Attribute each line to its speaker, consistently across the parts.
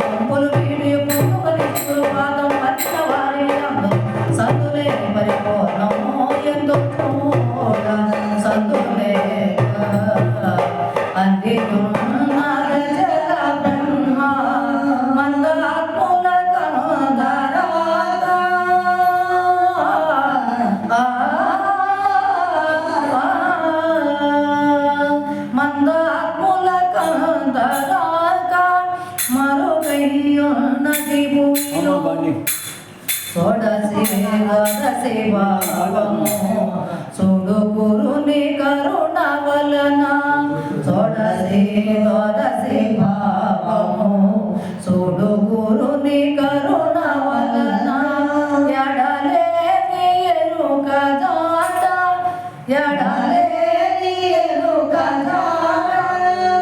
Speaker 1: పంపులు వీడి పువ్వులు పాదం పట్టిన వారి సందులే పరిపూర్ణము ఎందుకు సందులే అందియున్నద జల బ్రహ్మ మందాత్ముల కనుదరాగా మందాత్ముల కనుదరాగా మరుగయ్యున్నది భూమిలో సోడసి భావము చూడు గురుని కరుణ వలన సోడసి భావము చూడు గురుని కరుణ వలన ఎడలేని ఎరుక దాట ఎడలేని ఎరుక దాట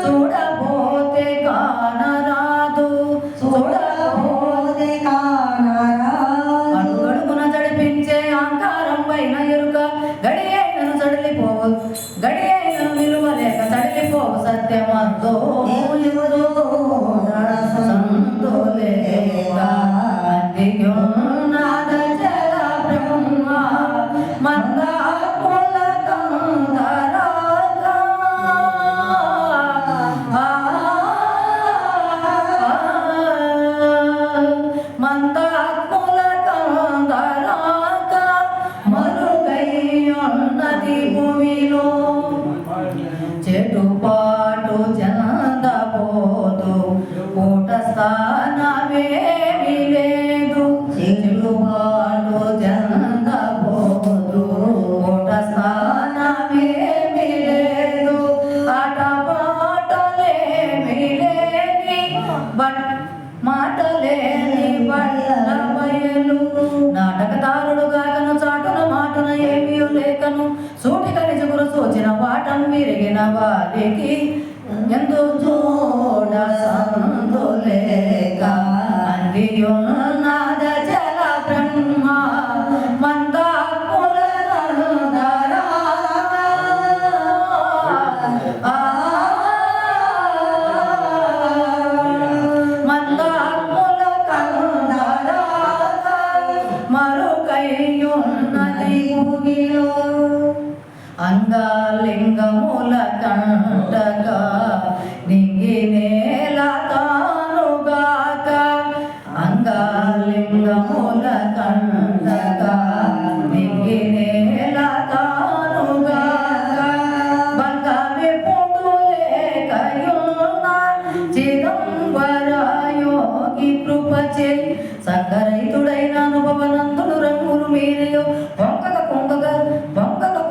Speaker 1: చూడబోతే కానరాదు చూడబోతే గడి అయినను సడలిపోవు గడి అయినను నిలువలేక సడలిపోవు సత్యమంతో సంతోలేక అందియున్నద జల బ్రహ్మ మందాత్ముల కనుదరాగా మందాత్ముల కనుదరాగా మరుగయ్యున్నది భూమిలో చెట్టుపాటు చెందబోదు పూట స్థానమేమీ లేదు చెట్టుపాటు చెందబోదు పూట స్థానమేమీ లేదు ఆటపాటలేమీ లేని మాటలేని బళ్ళ బయలు నాటకదారుడు గాకను చాటున మాటన ఏమీ లేకను సూటిగా నిజగురు సోచిన పాఠం విరిగిన వారికి ఎందు చూడ సందులేక అందియున్నద జల బ్రహ్మ మందాత్ముల కనుదరాగా మందాత్ముల కనుదరాగా మరుగయ్యున్నది భూమిలో అంగలింగముల కంటగా నింగి నేల తానుగాక అంగలింగముల కంటగా నింగి నేల తానుగాక బంగావి పుట్టులేకయున్న చిదంబర యోగి కృపచే సంగరైతుడైన అనుభవనందుడు రంగులు మీరియో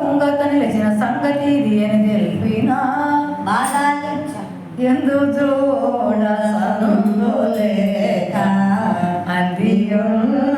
Speaker 1: పొంగక నిలిచిన సంగతి ఇది అని తెలిపిన ఎందు చూడ సందులేక అందియున్న